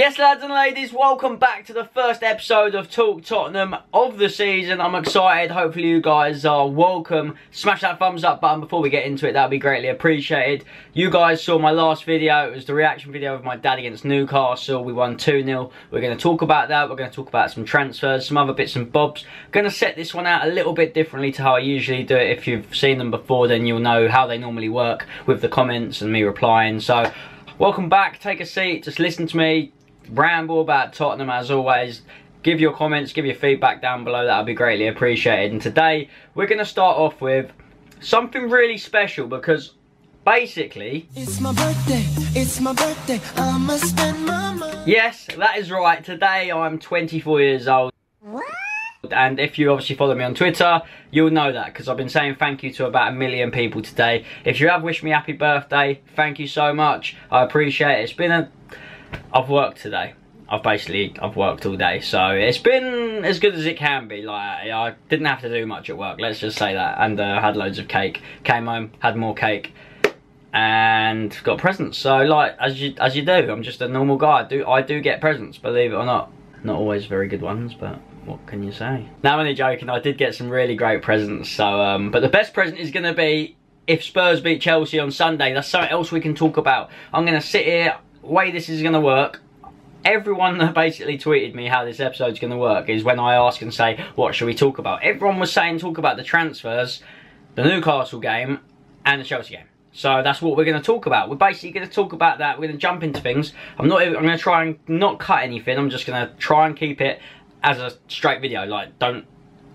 Yes, lads and ladies, welcome back to the first episode of Talk Tottenham of the season. I'm excited. Hopefully you guys are welcome. Smash that thumbs up button before we get into it. That would be greatly appreciated. You guys saw my last video. It was the reaction video of my dad against Newcastle. We won 2-0. We're going to talk about that. We're going to talk about some transfers, some other bits and bobs. I'm going to set this one out a little bit differently to how I usually do it. If you've seen them before, then you'll know how they normally work with the comments and me replying. So, welcome back. Take a seat. Just listen to me ramble about Tottenham as always. Give your comments, give your feedback down below. That would be greatly appreciated. And today we're going to start off with something really special because basically it's my birthday, I'ma spend my money. Yes, that is right. Today I'm 24 years old. What? And if you obviously follow me on Twitter, you'll know that because I've been saying thank you to about 1 million people today. If you have wished me happy birthday, thank you so much. I appreciate it. It's been I've worked today. I've worked all day, so it's been as good as it can be. Like, I didn't have to do much at work, let's just say that. And had loads of cake. Came home, had more cake, and got presents. So, like, as you do, I'm just a normal guy. I do get presents, believe it or not. Not always very good ones, but what can you say? Now, I'm only joking. I did get some really great presents. So, but the best present is going to be if Spurs beat Chelsea on Sunday. That's something else we can talk about. I'm going to sit here. Way this is going to work, everyone that basically tweeted me how this episode's going to work is when I ask and say, what should we talk about? Everyone was saying talk about the transfers, the Newcastle game, and the Chelsea game. So that's what we're going to talk about. We're basically going to talk about that. We're going to jump into things. I'm going to try and not cut anything. I'm just going to try and keep it as a straight video. Like, don't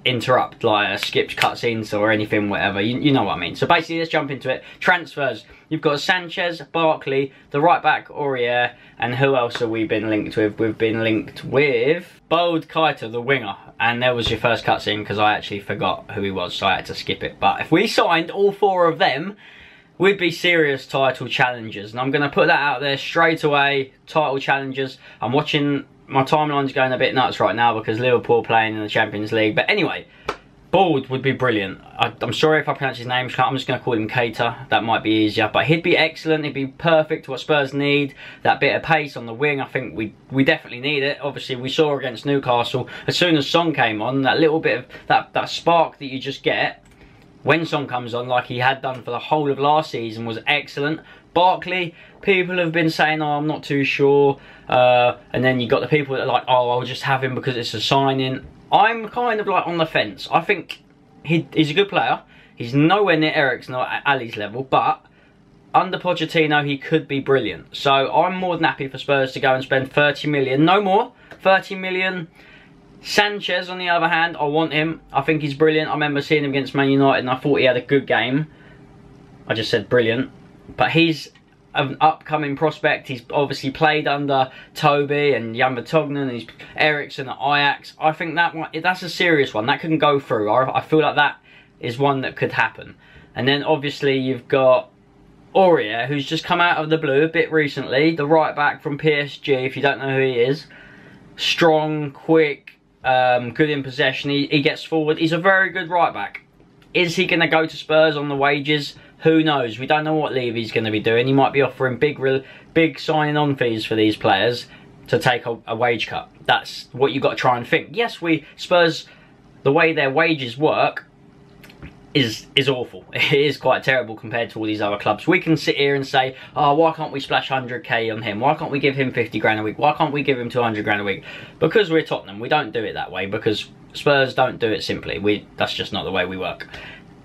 interrupt, like skip cutscenes or anything, whatever. You know what I mean. So basically, let's jump into it. Transfers. You've got Sanchez, Barkley, the right back, Aurier, and who else have we been linked with? We've been linked with Bold Keita, the winger. And there was your first cutscene because I actually forgot who he was, so I had to skip it. But if we signed all four of them, we'd be serious title challengers. And I'm going to put that out there straight away. Title challengers. I'm watching. My timeline's going a bit nuts right now because Liverpool are playing in the Champions League. But anyway, Bald would be brilliant. I'm sorry if I pronounce his name. I'm just going to call him Keita. That might be easier. But he'd be excellent. He'd be perfect to what Spurs need. That bit of pace on the wing, I think we definitely need it. Obviously, we saw against Newcastle, as soon as Son came on, that little bit of that spark that you just get when Son comes on, like he had done for the whole of last season, was excellent. Barkley, people have been saying, oh, I'm not too sure. And then you got the people that are like, oh, I'll just have him because it's a signing. I'm kind of like on the fence. I think he's a good player. He's nowhere near Eriksen or Ali's level, but under Pochettino, he could be brilliant. So I'm more than happy for Spurs to go and spend 30 million. No more. 30 million. Sanchez, on the other hand, I want him. I think he's brilliant. I remember seeing him against Man United and I thought he had a good game. I just said brilliant. But he's an upcoming prospect. He's obviously played under Toby and Jan Vertonghen and he's Eriksen at Ajax. I think that's a serious one. That couldn't go through. I feel like that is one that could happen. And then obviously you've got Aurier, who's just come out of the blue a bit recently. The right back from PSG, if you don't know who he is. Strong, quick, good in possession. He gets forward. He's a very good right back. Is he going to go to Spurs on the wages? Who knows? We don't know what Levy's going to be doing. He might be offering big signing on fees for these players to take a wage cut. That's what you've got to try and think. Yes, Spurs, the way their wages work is awful. It is quite terrible compared to all these other clubs. We can sit here and say, oh, why can't we splash 100k on him? Why can't we give him 50 grand a week? Why can't we give him 200 grand a week? Because we're Tottenham. We don't do it that way because Spurs don't do it simply. That's just not the way we work.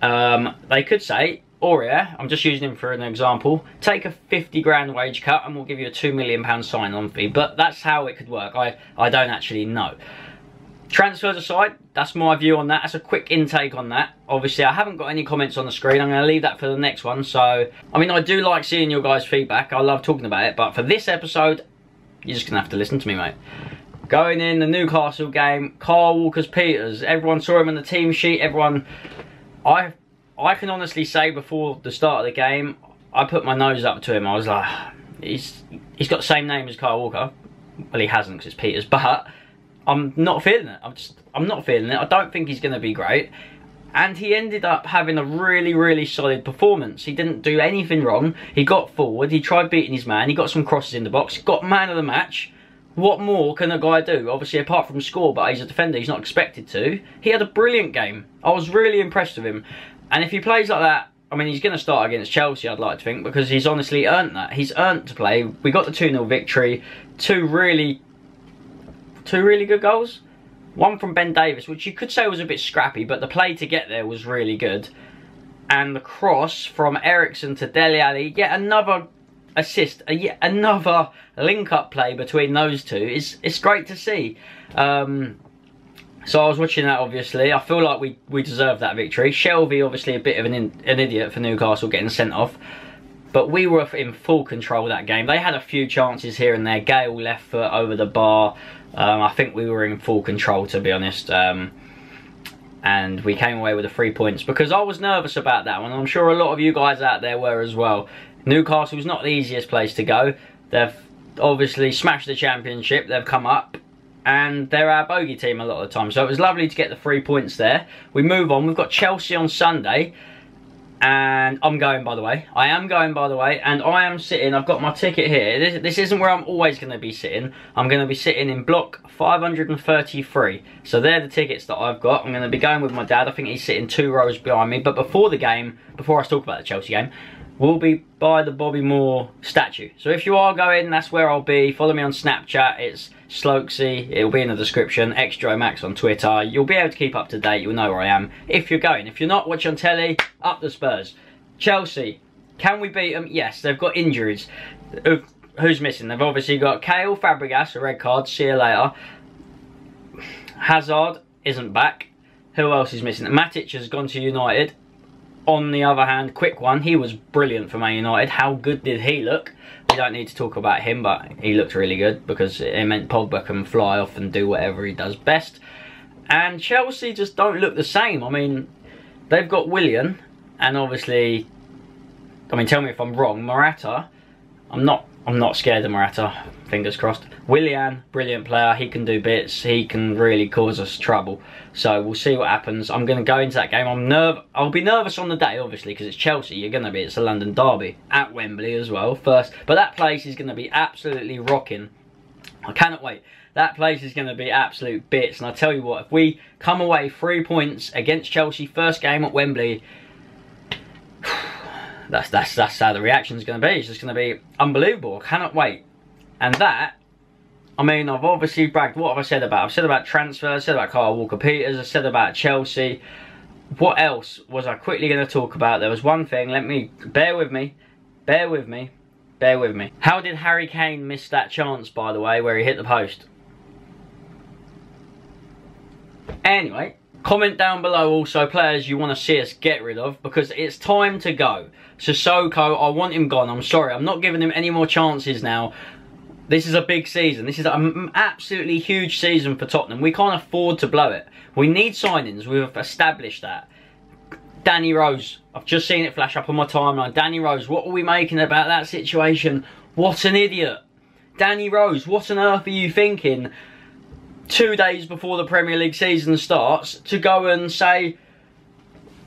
They could say, Aurier, I'm just using him for an example, take a 50 grand wage cut and we'll give you a £2 million sign-on fee. But that's how it could work. I don't actually know. Transfers aside, that's my view on that. That's a quick intake on that. Obviously, I haven't got any comments on the screen. I'm going to leave that for the next one. So, I mean, I do like seeing your guys' feedback. I love talking about it. But for this episode, you're just going to have to listen to me, mate. Going in the Newcastle game, Kyle Walker-Peters. Everyone saw him on the team sheet. Everyone... I can honestly say before the start of the game, I put my nose up to him. I was like, he's got the same name as Kyle Walker. Well, he hasn't because it's Peters, but I'm not feeling it. I'm not feeling it. I don't think he's going to be great. And he ended up having a really, really solid performance. He didn't do anything wrong. He got forward. He tried beating his man. He got some crosses in the box. Got man of the match. What more can a guy do? Obviously, apart from score, but he's a defender, he's not expected to. He had a brilliant game. I was really impressed with him. And if he plays like that, I mean, he's going to start against Chelsea, I'd like to think, because he's honestly earned that. He's earned to play. We got the 2-0 victory. Two really good goals. One from Ben Davies, which you could say was a bit scrappy, but the play to get there was really good. And the cross from Ericsson to Dele Alli, yet another assist, yet another link-up play between those two. It's great to see. So I was watching that, obviously. I feel like we deserved that victory. Shelvey, obviously, a bit of an idiot for Newcastle getting sent off. But we were in full control of that game. They had a few chances here and there. Gale left foot over the bar. I think we were in full control, to be honest. And we came away with the 3 points. Because I was nervous about that one. I'm sure a lot of you guys out there were as well. Newcastle's not the easiest place to go. They've obviously smashed the championship. They've come up. And they're our bogey team a lot of the time. So it was lovely to get the 3 points there. We move on. We've got Chelsea on Sunday. And I'm going, by the way. I am going, by the way. And I am sitting. I've got my ticket here. This isn't where I'm always going to be sitting. I'm going to be sitting in block 533. So they're the tickets that I've got. I'm going to be going with my dad. I think he's sitting 2 rows behind me. But before the game, before I talk about the Chelsea game, we'll be by the Bobby Moore statue. So if you are going, that's where I'll be. Follow me on Snapchat. It's Slokesy. It'll be in the description. XJoeMax on Twitter. You'll be able to keep up to date. You'll know where I am if you're going. If you're not, watch on telly. Up the Spurs. Chelsea. Can we beat them? Yes, they've got injuries. Who's missing? They've obviously got Kale, Fabregas, a red card. See you later. Hazard isn't back. Who else is missing? Matic has gone to United. On the other hand, quick one, he was brilliant for Man United. How good did he look? We don't need to talk about him, but he looked really good because it meant Pogba can fly off and do whatever he does best. And Chelsea just don't look the same. I mean, they've got Willian, and obviously, I mean, tell me if I'm wrong, Morata, I'm not scared of Morata, fingers crossed. Willian, brilliant player, he can do bits, he can really cause us trouble. So we'll see what happens. I'm going to go into that game. I'll be nervous on the day, obviously, because it's Chelsea. You're going to be, it's a London derby at Wembley as well, first. But that place is going to be absolutely rocking. I cannot wait. That place is going to be absolute bits. And I tell you what, if we come away 3 points against Chelsea, first game at Wembley, that's how the reaction's going to be. It's just going to be unbelievable. I cannot wait. And that, I mean, I've obviously bragged. What have I said about? I've said about transfers, I said about Kyle Walker-Peters, I said about Chelsea. What else was I quickly going to talk about? There was one thing. Let me, bear with me. Bear with me. Bear with me. How did Harry Kane miss that chance, by the way, where he hit the post? Anyway, comment down below also players you want to see us get rid of, because it's time to go. Sissoko, I want him gone. I'm sorry, I'm not giving him any more chances now. This is a big season. This is an absolutely huge season for Tottenham. We can't afford to blow it. We need signings. We've established that. Danny Rose. I've just seen it flash up on my timeline. Danny Rose. What are we making about that situation? What an idiot. Danny Rose. What on earth are you thinking 2 days before the Premier League season starts to go and say,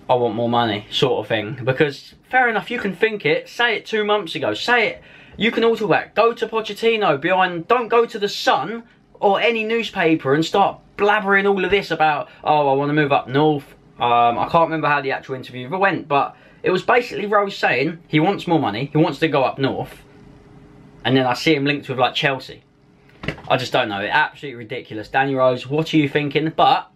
I want more money, sort of thing? Because, fair enough, you can think it. Say it 2 months ago. Say it. You can all talk about it. Go to Pochettino behind. Don't go to the Sun or any newspaper and start blabbering all of this about, oh, I want to move up north. I can't remember how the actual interview went, but it was basically Rose saying he wants more money, he wants to go up north, and then I see him linked with like Chelsea. I just don't know. It's absolutely ridiculous. Danny Rose, what are you thinking? But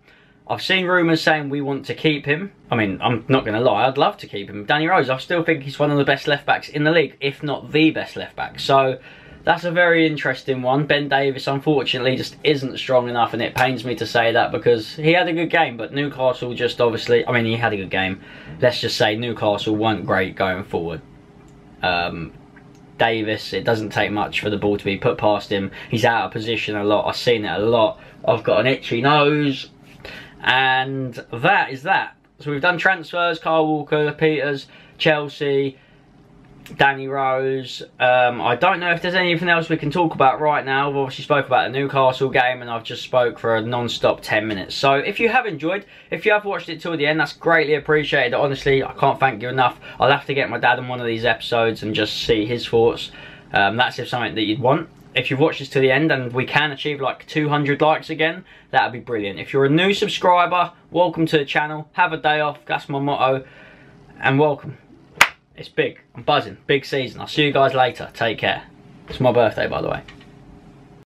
I've seen rumours saying we want to keep him. I mean, I'm not going to lie, I'd love to keep him. Danny Rose, I still think he's one of the best left-backs in the league, if not the best left-back. So, that's a very interesting one. Ben Davies, unfortunately, just isn't strong enough, and it pains me to say that because he had a good game, but Newcastle just obviously, I mean, he had a good game. Let's just say Newcastle weren't great going forward. Davis, it doesn't take much for the ball to be put past him. He's out of position a lot. I've seen it a lot. I've got an itchy nose. And that is that. So we've done transfers, Kyle Walker, Peters, Chelsea, Danny Rose. I don't know if there's anything else we can talk about right now. We've obviously spoke about the Newcastle game, and I've just spoke for a non-stop 10 minutes. So if you have enjoyed, if you have watched it till the end, that's greatly appreciated. Honestly, I can't thank you enough. I'll have to get my dad on one of these episodes and just see his thoughts. That's if something that you'd want. if you've watched this to the end and we can achieve like 200 likes again, that would be brilliant. If you're a new subscriber, welcome to the channel. Have a day off, that's my motto. And welcome. It's big, I'm buzzing, big season. I'll see you guys later, take care. It's my birthday, by the way.